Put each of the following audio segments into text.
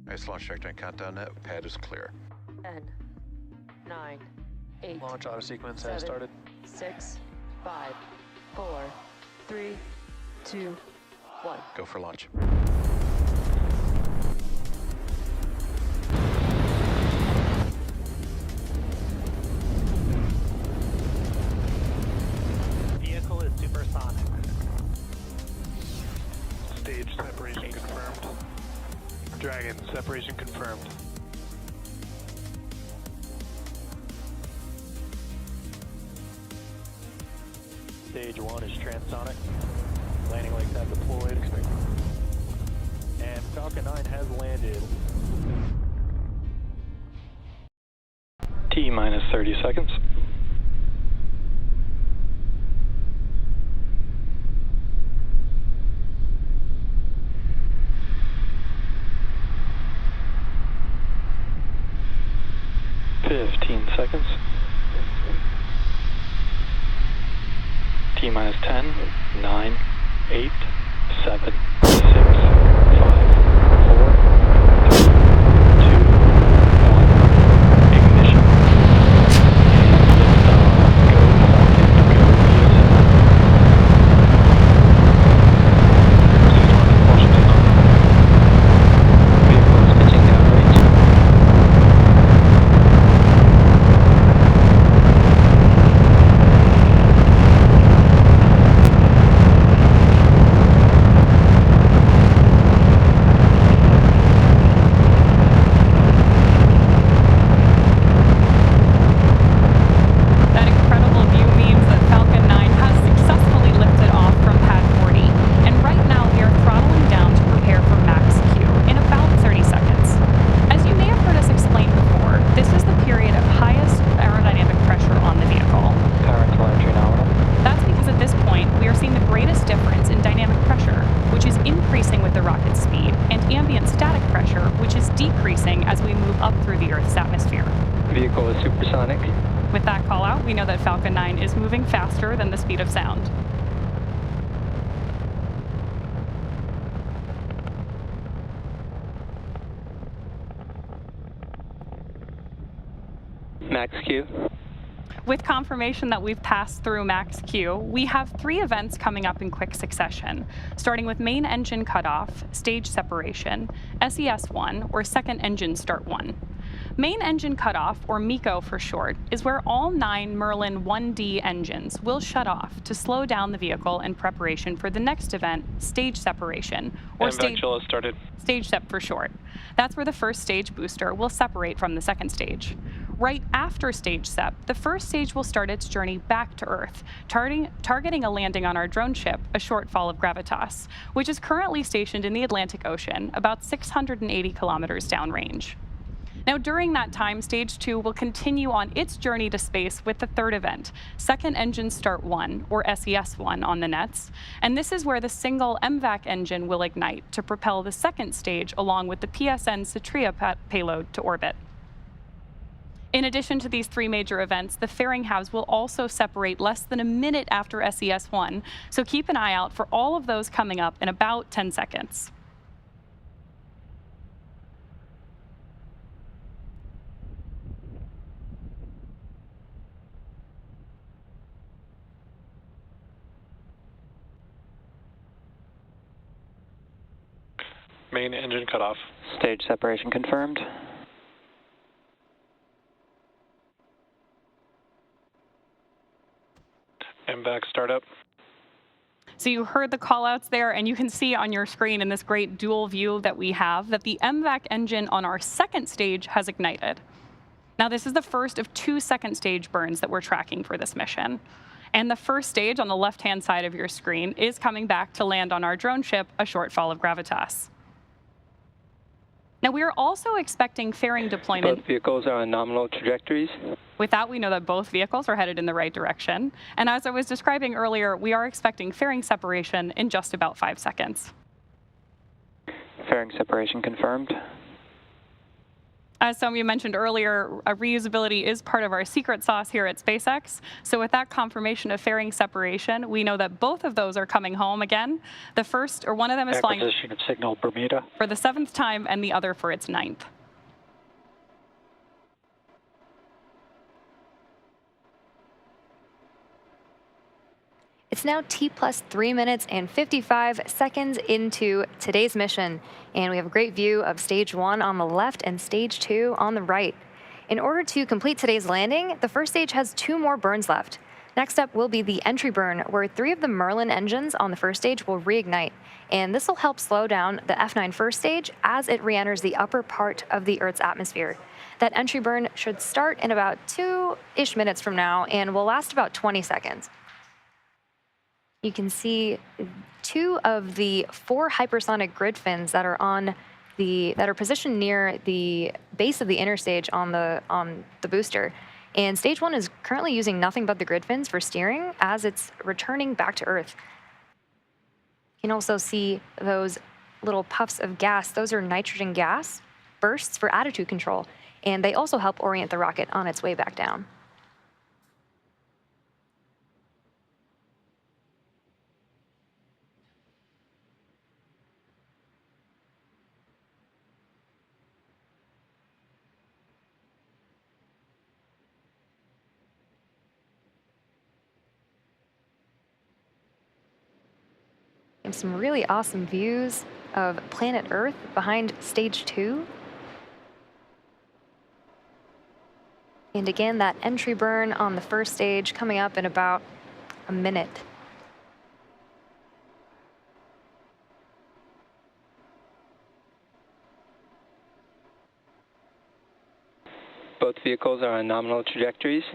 Nice launch trajectory and countdown net. Pad is clear. 10, 9, 8. Launch auto sequence 7, has started. 6, 5, 4, 3, 2, 1. Go for launch. Vehicle is supersonic. Stage separation confirmed. Dragon, separation confirmed. Stage 1 is transonic. Landing legs have deployed. And Falcon 9 has landed. T minus 30 seconds. Seconds. T minus 10, 9, 8, 7, 6, 5, 4, 3, 2, 1. Ignition. And go Falcon, go Washington. Vehicle is pitching downrange. Vehicle is supersonic. With that call out, we know that Falcon 9 is moving faster than the speed of sound. Max Q. With confirmation that we've passed through Max Q, we have 3 events coming up in quick succession, starting with main engine cutoff, stage separation, SES1, or second engine start 1. Main engine cutoff, or MECO for short, is where all 9 Merlin 1D engines will shut off to slow down the vehicle in preparation for the next event, stage separation, or stage sep for short. That's where the first stage booster will separate from the second stage. Right after stage sep, the first stage will start its journey back to Earth, targeting a landing on our drone ship, a shortfall of Gravitas, which is currently stationed in the Atlantic Ocean, about 680 kilometers downrange. Now, during that time, Stage 2 will continue on its journey to space with the third event, Second Engine Start 1, or SES1 on the nets, and this is where the single MVAC engine will ignite to propel the second stage along with the PSN SATRIA payload to orbit. In addition to these 3 major events, the fairing halves will also separate less than a minute after SES1, so keep an eye out for all of those coming up in about 10 seconds. Main engine cutoff. Stage separation confirmed. MVAC startup. So you heard the callouts there, and you can see on your screen in this great dual view that we have that the MVAC engine on our second stage has ignited. Now, this is the first of 2 second stage burns that we're tracking for this mission. And the first stage on the left-hand side of your screen is coming back to land on our drone ship, a shortfall of Gravitas. Now, we are also expecting fairing deployment. Both vehicles are on nominal trajectories. With that, we know that both vehicles are headed in the right direction. And as I was describing earlier, we are expecting fairing separation in just about 5 seconds. Fairing separation confirmed. As some of you mentioned earlier, reusability is part of our secret sauce here at SpaceX. So with that confirmation of fairing separation, we know that both of those are coming home again. The first, or one of them is flying Acquisition of signal Bermuda. for the 7th time and the other for its 9th. It's now T plus 3 minutes and 55 seconds into today's mission, and we have a great view of stage 1 on the left and stage 2 on the right. In order to complete today's landing, the first stage has 2 more burns left. Next up will be the entry burn, where 3 of the Merlin engines on the first stage will reignite, and this will help slow down the F9 first stage as it re-enters the upper part of the Earth's atmosphere. That entry burn should start in about 2-ish minutes from now and will last about 20 seconds. You can see 2 of the 4 hypersonic grid fins that are positioned near the base of the interstage on the booster. And stage 1 is currently using nothing but the grid fins for steering as it's returning back to Earth. You can also see those little puffs of gas. Those are nitrogen gas bursts for attitude control, and they also help orient the rocket on its way back down. And some really awesome views of planet Earth behind stage 2. And again, that entry burn on the first stage coming up in about a minute. Both vehicles are on nominal trajectories.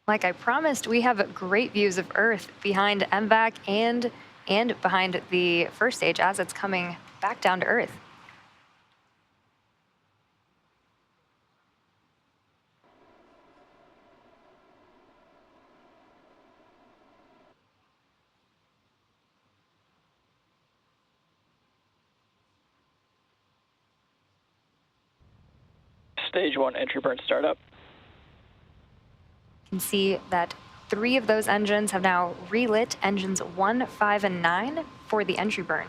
Like I promised, we have great views of Earth behind MVAC and behind the first stage as it's coming back down to Earth. Stage 1 entry burn startup. You can see that 3 of those engines have now relit engines 1, 5, and 9 for the entry burn.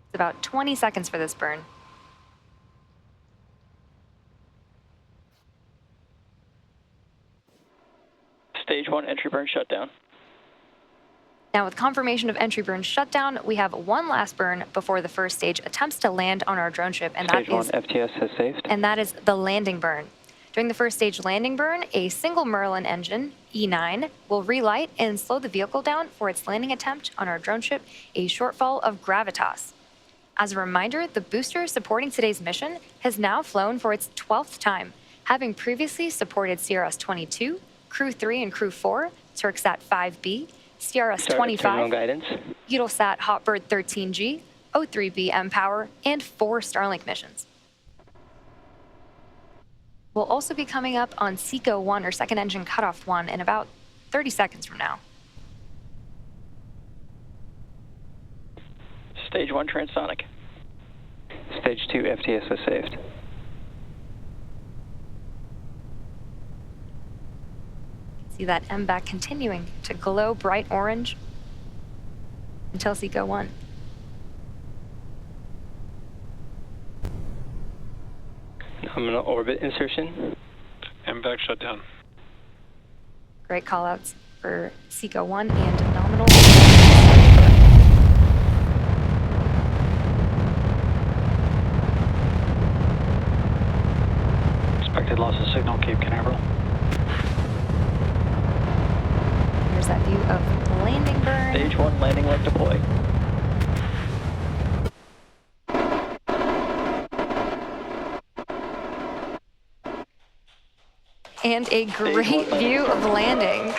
It's about 20 seconds for this burn. Stage 1 entry burn shutdown. Now, with confirmation of entry burn shutdown, we have one last burn before the first stage attempts to land on our drone ship, and Stage 1 FTS has saved. and that is the landing burn. During the first stage landing burn, a single Merlin engine, E9, will relight and slow the vehicle down for its landing attempt on our drone ship, a shortfall of gravitas. As a reminder, the booster supporting today's mission has now flown for its 12th time, having previously supported CRS-22, Crew 3 and Crew 4, Turksat 5B, CRS-25, guidance. Eutelsat HOTBIRD 13G, O3B mPOWER, and 4 Starlink missions. We'll also be coming up on SECO 1, or second engine cutoff 1, in about 30 seconds from now. Stage 1 transonic. Stage 2 FTS has saved. See that MVAC continuing to glow bright orange until SECO 1. Nominal orbit insertion. MVAC shutdown. Great callouts for SECO 1 and nominal. Expected loss of signal, Cape Canaveral. Here's that view of landing burn. Stage 1 landing leg deploy. And a great view of landing.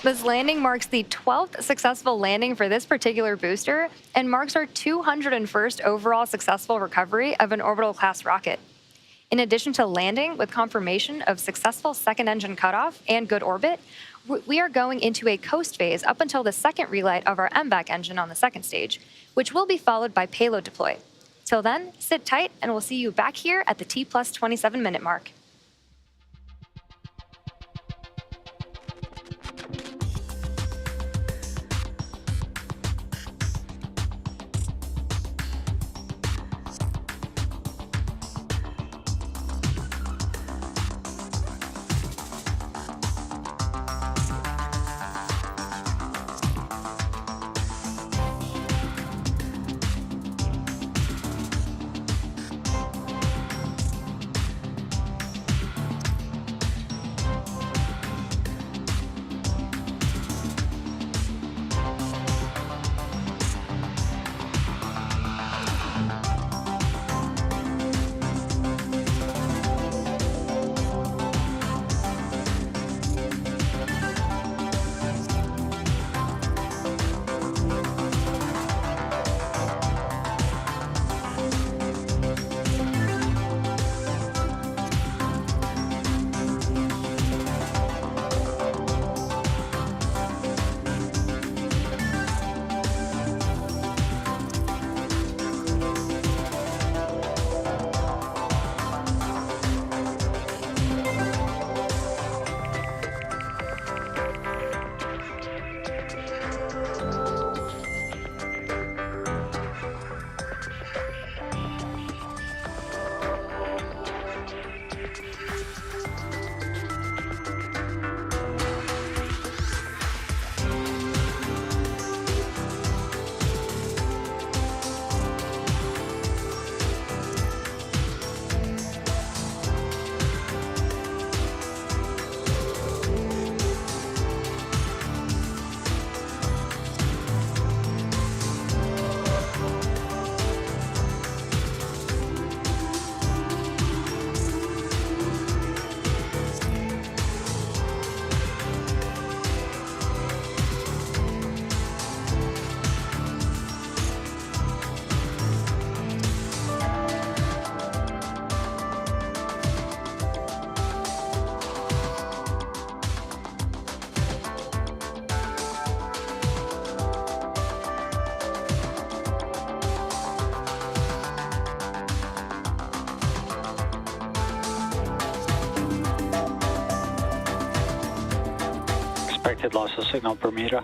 This landing marks the 12th successful landing for this particular booster and marks our 201st overall successful recovery of an orbital class rocket. In addition to landing with confirmation of successful second engine cutoff and good orbit, we are going into a coast phase up until the second relight of our MVAC engine on the second stage, which will be followed by payload deploy. Till then, sit tight and we'll see you back here at the T plus 27 minute mark. Expected loss of signal Bermuda.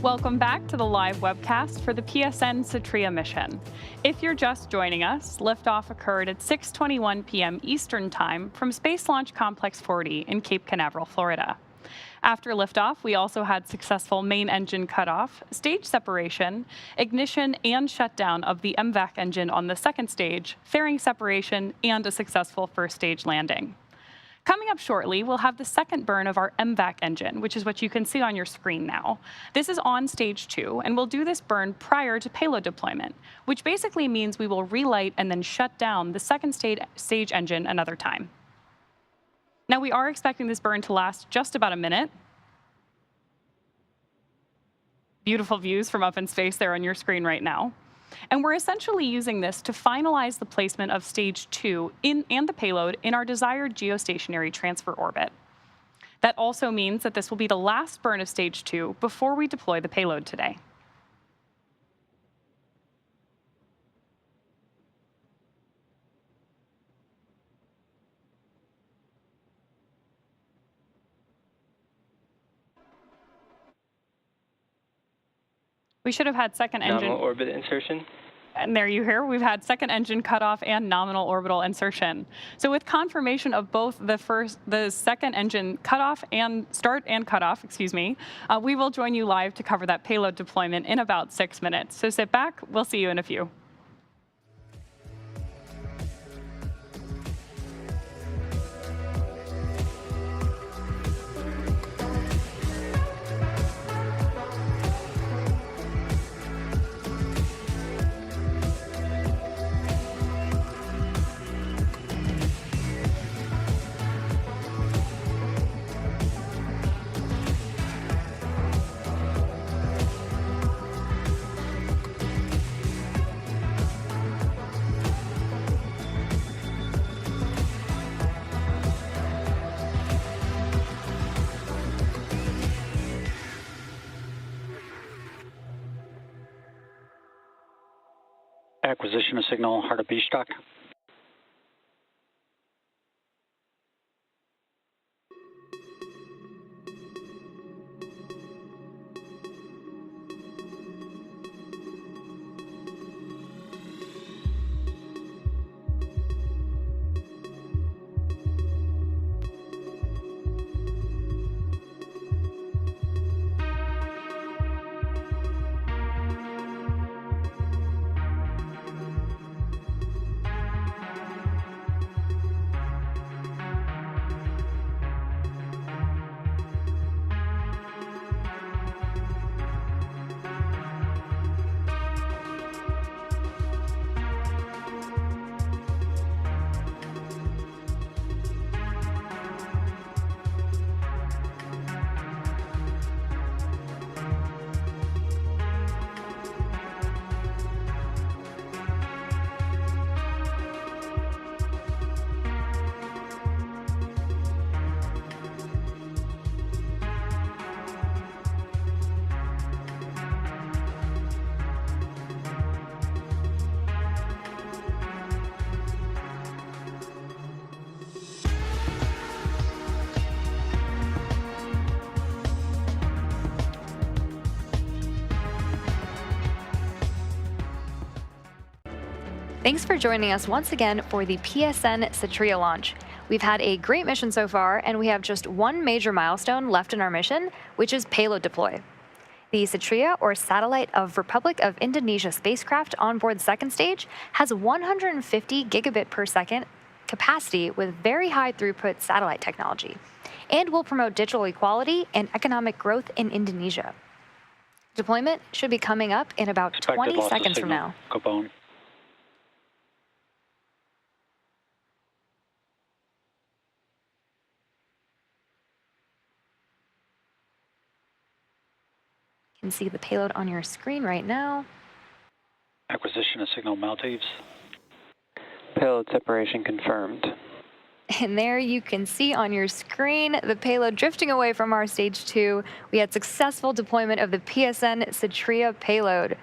Welcome back to the live webcast for the PSN SATRIA mission. If you're just joining us, liftoff occurred at 6:21 p.m. Eastern Time from Space Launch Complex 40 in Cape Canaveral, Florida. After liftoff, we also had successful main engine cutoff, stage separation, ignition and shutdown of the MVAC engine on the second stage, fairing separation, and a successful first stage landing. Coming up shortly, we'll have the second burn of our MVAC engine, which is what you can see on your screen now. This is on stage 2, and we'll do this burn prior to payload deployment, which basically means we will relight and then shut down the second stage engine another time. Now, we are expecting this burn to last just about a minute. Beautiful views from up in space there on your screen right now. And we're essentially using this to finalize the placement of stage 2 and the payload in our desired geostationary transfer orbit. That also means that this will be the last burn of stage 2 before we deploy the payload today. We should have had second engine. Nominal orbit insertion. And there you hear, we've had second engine cutoff and nominal orbital insertion. So with confirmation of both the second engine cutoff and start and cutoff, we will join you live to cover that payload deployment in about 6 minutes. So sit back, we'll see you in a few. Acquisition of signal, HardiX. Thanks for joining us once again for the PSN SATRIA launch. We've had a great mission so far, and we have just one major milestone left in our mission, which is payload deploy. The SATRIA, or Satellite of Republic of Indonesia spacecraft on board the second stage, has 150 gigabit per second capacity with very high throughput satellite technology, and will promote digital equality and economic growth in Indonesia. Deployment should be coming up in about 20 seconds from now. Gabon. You can see the payload on your screen right now. Acquisition of signal Maldives. Payload separation confirmed. And there you can see on your screen the payload drifting away from our stage 2. We had successful deployment of the PSN SATRIA payload.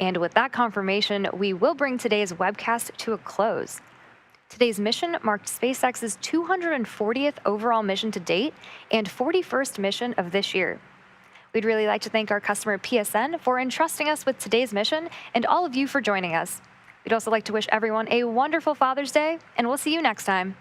And with that confirmation, we will bring today's webcast to a close. Today's mission marked SpaceX's 240th overall mission to date and 41st mission of this year. We'd really like to thank our customer PSN for entrusting us with today's mission and all of you for joining us. We'd also like to wish everyone a wonderful Father's Day, and we'll see you next time.